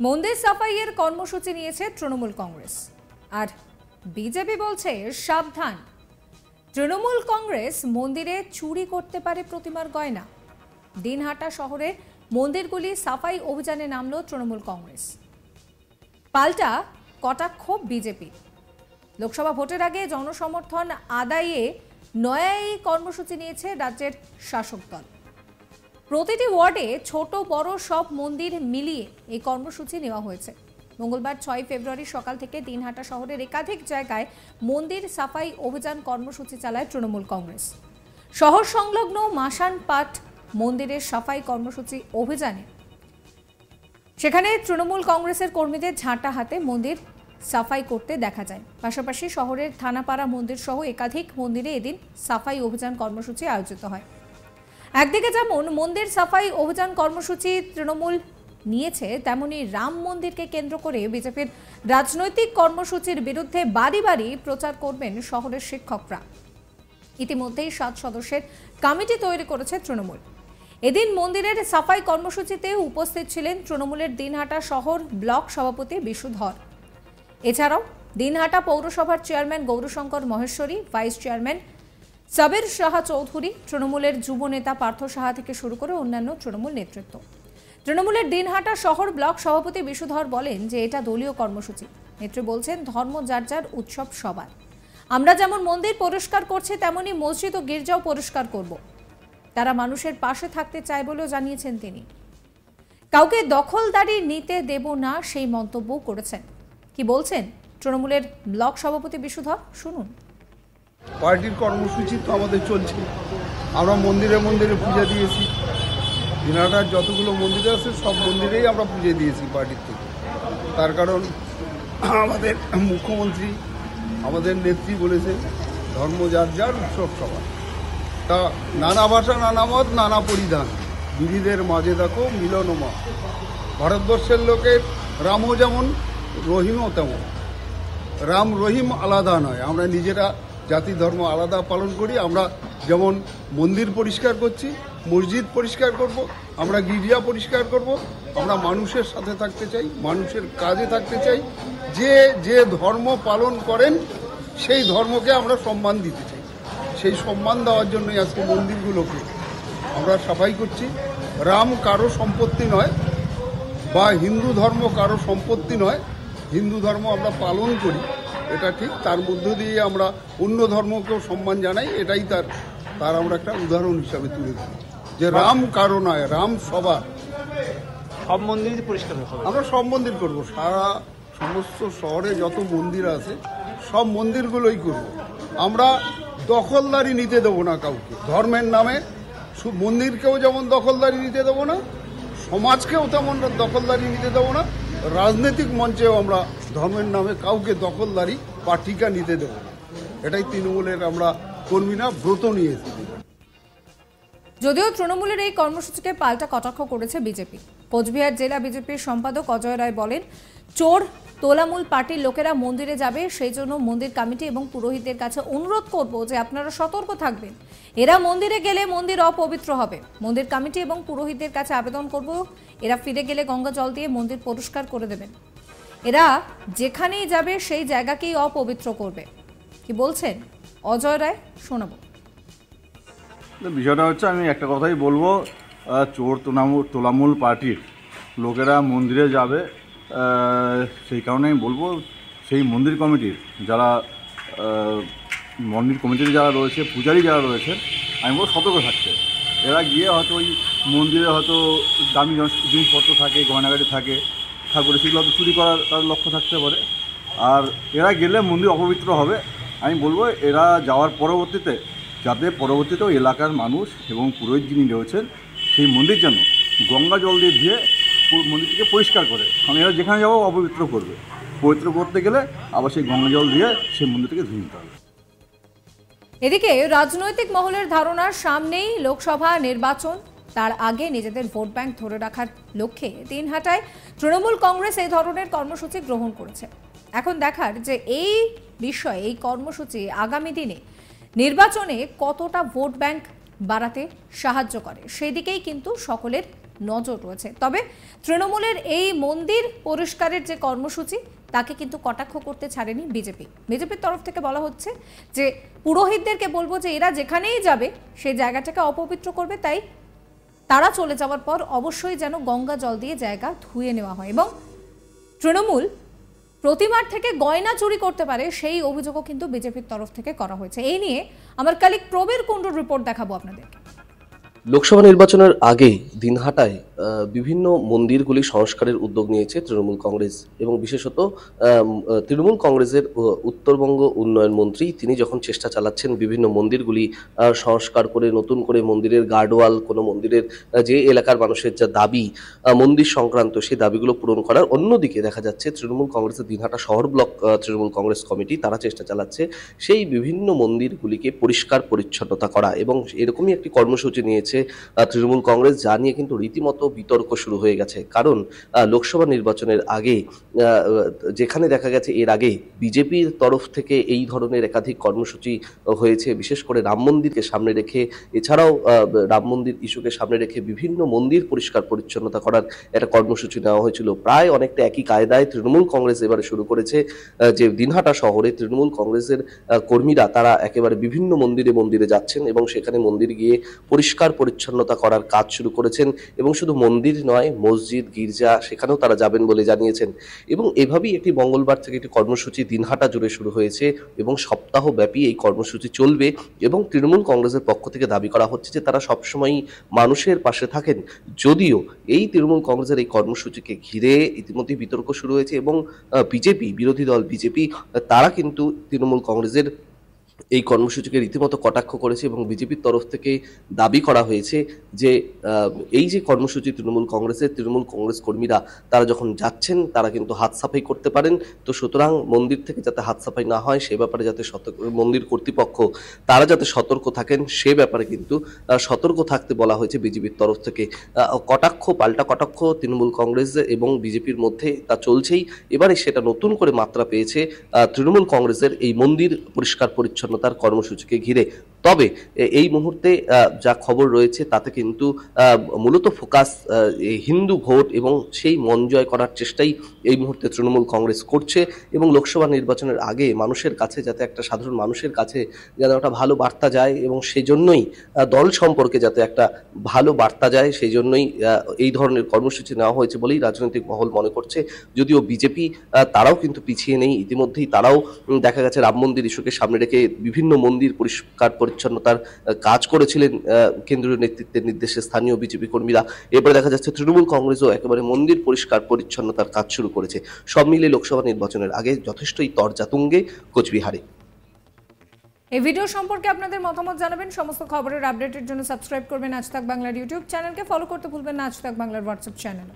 মন্দির সাফাইয়ের কর্মসূচি নিয়েছে তৃণমূল কংগ্রেস আর বিজেপি বলছে সাবধান। তৃণমূল কংগ্রেস মন্দিরে চুরি করতে পারে প্রতিমার গয়না। দিনহাটা শহরে মন্দিরগুলি সাফাই অভিযানে নামল তৃণমূল কংগ্রেস। পাল্টা কটাক্ষ বিজেপি। লোকসভা ভোটের আগে জনসমর্থন আদায়ে নয়া এই কর্মসূচি নিয়েছে রাজ্যের শাসক দল। প্রতিটি ওয়ার্ডে ছোট বড় সব মন্দির মিলিয়ে এই কর্মসূচি নেওয়া হয়েছে। মঙ্গলবার 6 ফেব্রুয়ারি সকাল থেকে দিনহাটা শহরের একাধিক জায়গায় মন্দির সাফাই অভিযান কর্মসূচি চালায় তৃণমূল কংগ্রেস। শহর সংলগ্ন মাসানপাট মন্দিরের সাফাই কর্মসূচি অভিযানে সেখানে তৃণমূল কংগ্রেসের কর্মীদের ঝাঁটা হাতে মন্দির সাফাই করতে দেখা যায়। পাশাপাশি শহরের থানাপাড়া মন্দির সহ একাধিক মন্দিরে এদিন সাফাই অভিযান কর্মসূচি আয়োজিত হয়। একদিকে যেমন মন্দির সাফাই অভিযান কর্মসূচি তৃণমূল নিয়েছে, তেমনি রাম মন্দিরকে কেন্দ্র করে বিজেপির রাজনৈতিক কর্মসূচির বিরুদ্ধে বাড়ি বাড়ি প্রচার করবেন শহরের শিক্ষকরা। ইতিমধ্যেই 7 সদস্যের কমিটি তৈরি করেছে তৃণমূল। এদিন মন্দিরের সাফাই কর্মসূচিতে উপস্থিত ছিলেন তৃণমূলের দিনহাটা শহর ব্লক সভাপতি বিশু ধর। এছাড়াও দিনহাটা পৌরসভার chairman Gourshankar Maheshwari, vice chairman Sabir Saha Chowdhury, তৃণমূলের যুব নেতা পার্থ সাহা থেকে শুরু করে অন্যান্য তৃণমূল নেতৃত্ব। তৃণমূলের দিনহাটা শহর ব্লক সভাপতি বিশু ধর বলেন যে এটা দলীয় কর্মসূচি। নেত্রী বলছেন ধর্ম যার যার, উৎসব সবার। আমরা যেমন মন্দির পরিষ্কার করছি তেমনি মসজিদ ও গির্জাও পরিষ্কার করব। তারা মানুষের পাশে থাকতে চায় বলেও জানিয়েছেন তিনি। কাউকে দখলদারি নিতে দেব না সেই মন্তব্য করেছেন। কি বলছেন তৃণমূলের ব্লক সভাপতি বিশু ধর, শুনুন। পার্টির কর্মসূচি তো আমাদের চলছে। আমরা মন্দিরে মন্দিরে পূজা দিয়েছি। দিনহাটার যতগুলো মন্দির আছে সব মন্দিরেই আমরা পুজো দিয়েছি পার্টির থেকে। তার কারণ আমাদের মুখ্যমন্ত্রী, আমাদের নেত্রী বলেছে ধর্ম যার যার, উৎসব সবার। তা নানা ভাষা, নানা মত, নানা পরিধান, বিবিধের মাঝে দেখো মিলনমা। ভারতবর্ষের লোকের রামও যেমন, রহিমও তেমন। রাম রহিম আলাদা নয়। আমরা নিজেরা জাতি ধর্ম আলাদা পালন করি। আমরা যেমন মন্দির পরিষ্কার করছি, মসজিদ পরিষ্কার করব, আমরা গির্জা পরিষ্কার করব। আমরা মানুষের সাথে থাকতে চাই, মানুষের কাজে থাকতে চাই। যে যে ধর্ম পালন করেন সেই ধর্মকে আমরা সম্মান দিতে চাই। সেই সম্মান দেওয়ার জন্যই আজকে মন্দিরগুলোকে আমরা সাফাই করছি। রাম কারো সম্পত্তি নয়, বা হিন্দু ধর্ম কারো সম্পত্তি নয়। হিন্দু ধর্ম আমরা পালন করি, এটা ঠিক। তার মধ্য দিয়ে আমরা অন্য ধর্মকেও সম্মান জানাই, এটাই তার আমরা একটা উদাহরণ হিসাবে তুলে ধরি যে রাম কারো নয়, রাম সবার। সব মন্দির পরিষ্কার হবে, আমরা সব মন্দির করব। সারা সমস্ত শহরে যত মন্দির আছে সব মন্দিরগুলোই করব। আমরা দখলদারি নিতে দেবো না কাউকে। ধর্মের নামে মন্দিরকেও যেমন দখলদারি নিতে দেবো না, সমাজকেও তেমন দখলদারি নিতে দেবো না। রাজনৈতিক মঞ্চেও আমরা ধর্মের নামে কাউকে দখলদারি বা টিকা নিতে দেব না। এটাই তৃণমূলের আমরা কর্মীরা ব্রত নিয়েছি। যদিও তৃণমূলের এই কর্মসূচিকে পাল্টা কটাক্ষ করেছে বিজেপি। কোচবিহার জেলা বিজেপির সম্পাদক অজয় রায় বলেন, চোর তোলামূল পার্টির লোকেরা মন্দিরে যাবে, সেই জন্য মন্দির কমিটি এবং পুরোহিতদের কাছে অনুরোধ করব যে আপনারা সতর্ক থাকবেন। এরা মন্দিরে গেলে মন্দির অপবিত্র হবে। মন্দির কমিটি এবং পুরোহিতদের কাছে আবেদন করব, এরা ফিরে গেলে গঙ্গা জল দিয়ে মন্দির পরিষ্কার করে দেবেন। এরা যেখানেই যাবে সেই জায়গাকেই অপবিত্র করবে। কি বলছেন অজয় রায়, শোনাবো। বিষয়টা হচ্ছে, আমি একটা কথাই বলবো, চোর তোলামূল পার্টির লোকেরা মন্দিরে যাবে, সেই কারণে আমি বলবো সেই মন্দির কমিটির যারা যারা রয়েছে, পূজারী যারা রয়েছে, আমি বলবো সতর্ক থাকতে। এরা গিয়ে হয়তো ওই মন্দিরে হয়তো দামি জিনিসপত্র থাকে, গয়নাগাড়ি থাকে, ঠাকুরে সেগুলো হয়তো চুরি করার তার লক্ষ্য থাকতে পারে। আর এরা গেলে মন্দির অপবিত্র হবে। আমি বলবো এরা যাওয়ার পরবর্তীতে যাতে পরবর্তীতেও এলাকার মানুষ এবং পুরোহিত যিনি রয়েছেন সেই মন্দির যেন গঙ্গা জল দিয়ে ধুয়ে মন্দিরটিকে পরিষ্কার করে। কারণ এরা যেখানে যাবো অপবিত্র করবে। পবিত্র করতে গেলে আবার সেই গঙ্গা জল দিয়ে সেই মন্দিরটিকে ধুয়ে নিতে হবে। এদিকে রাজনৈতিক মহলের ধারণার সামনেই লোকসভা নির্বাচন, তার আগে নিজেদের ভোট ব্যাংক ধরে রাখার লক্ষ্যে দিনহাটায় তৃণমূল কংগ্রেস এই ধরনের কর্মসূচি গ্রহণ করেছে। এখন দেখার যে এই বিষয়ে এই কর্মসূচি আগামী দিনে নির্বাচনে কতটা ভোট ব্যাংক বাড়াতে সাহায্য করে, সেই দিকেই কিন্তু সকলের নজর রয়েছে। তবে তৃণমূলের এই মন্দির পরিষ্কারের যে কর্মসূচি তাকে কিন্তু কটাক্ষ করতে ছাড়েনি বিজেপির তরফ থেকে বলা হচ্ছে যে পুরোহিতদেরকে বলবো যে এরা যেখানেই যাবে সেই জায়গাটাকে অপবিত্র করবে, তাই তারা চলে যাওয়ার পর অবশ্যই যেন গঙ্গা জল দিয়ে জায়গা ধুয়ে নেওয়া হয়। এবং তৃণমূল প্রতিমার থেকে গয়না চুরি করতে পারে সেই অভিযোগও কিন্তু বিজেপির তরফ থেকে করা হয়েছে। এই নিয়ে আমার কালিক প্রবীর কুণ্ডুর রিপোর্ট দেখাবো আপনাদেরকে। লোকসভা নির্বাচনের আগে দিনহাটায় বিভিন্ন মন্দিরগুলি সংস্কারের উদ্যোগ নিয়েছে তৃণমূল কংগ্রেস এবং বিশেষত তৃণমূল কংগ্রেসের উত্তরবঙ্গ উন্নয়ন মন্ত্রী তিনি যখন চেষ্টা চালাচ্ছেন বিভিন্ন মন্দিরগুলি সংস্কার করে নতুন করে মন্দিরের গার্ডওয়াল, কোনো মন্দিরের যে এলাকার মানুষের যা দাবি মন্দির সংক্রান্ত সেই দাবিগুলো পূরণ করার, অন্যদিকে দেখা যাচ্ছে তৃণমূল কংগ্রেসের দিনহাটা শহর ব্লক তৃণমূল কংগ্রেস কমিটি তারা চেষ্টা চালাচ্ছে সেই বিভিন্ন মন্দিরগুলিকে পরিষ্কার পরিচ্ছন্নতা করা এবং এরকমই একটি কর্মসূচি নিয়েছে তৃণমূল কংগ্রেস, যা নিয়ে কিন্তু রীতিমতো বিতর্ক শুরু হয়ে গেছে। কারণ লোকসভা নির্বাচনের আগে যেখানে দেখা গেছে এর আগে বিজেপির তরফ থেকে এই ধরনের একাধিক কর্মসূচি হয়েছে, বিশেষ করে রাম মন্দিরকে সামনে রেখে, এছাড়াও রাম মন্দির ইস্যুকে সামনে রেখে বিভিন্ন মন্দির পরিষ্কার পরিচ্ছন্নতা করার একটা কর্মসূচি নেওয়া হয়েছিল। প্রায় অনেকটা একই কায়দায় তৃণমূল কংগ্রেস এবারে শুরু করেছে যে দিনহাটা শহরে তৃণমূল কংগ্রেসের কর্মীরা তারা একেবারে বিভিন্ন মন্দিরে যাচ্ছেন এবং সেখানে মন্দির গিয়ে পরিষ্কার পরিচ্ছন্নতা করার কাজ শুরু করেছেন এবং শুধু মন্দির নয়, মসজিদ, গির্জা সেখানেও তারা যাবেন বলে জানিয়েছেন। এবং এভাবেই একটি মঙ্গলবার থেকে একটি কর্মসূচি দিনহাটা জুড়ে শুরু হয়েছে এবং সপ্তাহব্যাপী এই কর্মসূচি চলবে এবং তৃণমূল কংগ্রেসের পক্ষ থেকে দাবি করা হচ্ছে যে তারা সবসময়ই মানুষের পাশে থাকেন। যদিও এই তৃণমূল কংগ্রেসের এই কর্মসূচিকে ঘিরে ইতিমধ্যে বিতর্ক শুরু হয়েছে এবং বিরোধী দল বিজেপি তারা কিন্তু তৃণমূল কংগ্রেসের এই কর্মসূচিকে রীতিমতো কটাক্ষ করেছে এবং বিজেপির তরফ থেকে দাবি করা হয়েছে যে এই যে কর্মসূচি তৃণমূল কংগ্রেস কর্মীরা তারা যখন যাচ্ছেন তারা কিন্তু হাত সাফাই করতে পারেন, তো সুতরাং মন্দির থেকে যাতে হাত সাফাই না হয় সে ব্যাপারে যাতে মন্দির কর্তৃপক্ষ তারা যাতে সতর্ক থাকেন সে ব্যাপারে কিন্তু সতর্ক থাকতে বলা হয়েছে বিজেপির তরফ থেকে। পাল্টা কটাক্ষ তৃণমূল কংগ্রেস এবং বিজেপির মধ্যে তা চলছেই, এবারে সেটা নতুন করে মাত্রা পেয়েছে তৃণমূল কংগ্রেসের এই মন্দির পরিষ্কার পরিচ্ছন্নতার কর্মসূচিকে ঘিরে। তবে এই মুহূর্তে যা খবর রয়েছে তাতে কিন্তু মূলত ফোকাস হিন্দু ভোট এবং সেই মন জয় করার চেষ্টাই এই মুহূর্তে তৃণমূল কংগ্রেস করছে এবং লোকসভা নির্বাচনের আগে মানুষের কাছে যাতে একটা সাধারণ মানুষের কাছে যেন একটা ভালো বার্তা যায় এবং সেই জন্যই দল সম্পর্কে যাতে একটা ভালো বার্তা যায় সেই জন্যই এই ধরনের কর্মসূচি নেওয়া হয়েছে বলেই রাজনৈতিক মহল মনে করছে। যদিও বিজেপি তারাও কিন্তু পিছিয়ে নেই, ইতিমধ্যেই তারাও দেখা গেছে রাম মন্দির ইস্যুকে সামনে রেখে বিভিন্ন মন্দির পরিষ্কার পরিচ্ছন্নতার কাজ করেছিলেন কেন্দ্রীয় নেতৃত্বের নির্দেশে স্থানীয় বিজেপি কর্মীরা। এবারে দেখা যাচ্ছে তৃণমূল কংগ্রেসও একেবারে মন্দির পরিষ্কার পরিচ্ছন্নতার কাজ শুরু করেছে। সব মিলে লোকসভা নির্বাচনের আগে যথেষ্টই তরজা তুঙ্গে কোচবিহারে। এই ভিডিও সম্পর্কে আপনাদের মতামত জানাবেন। সমস্ত খবরের আপডেটের জন্য সাবস্ক্রাইব করবেন আজ তাক বাংলার ইউটিউব চ্যানেলকে, ফলো করতে ভুলবেন না আজ তাক বাংলার হোয়াটসঅ্যাপ চ্যানেল।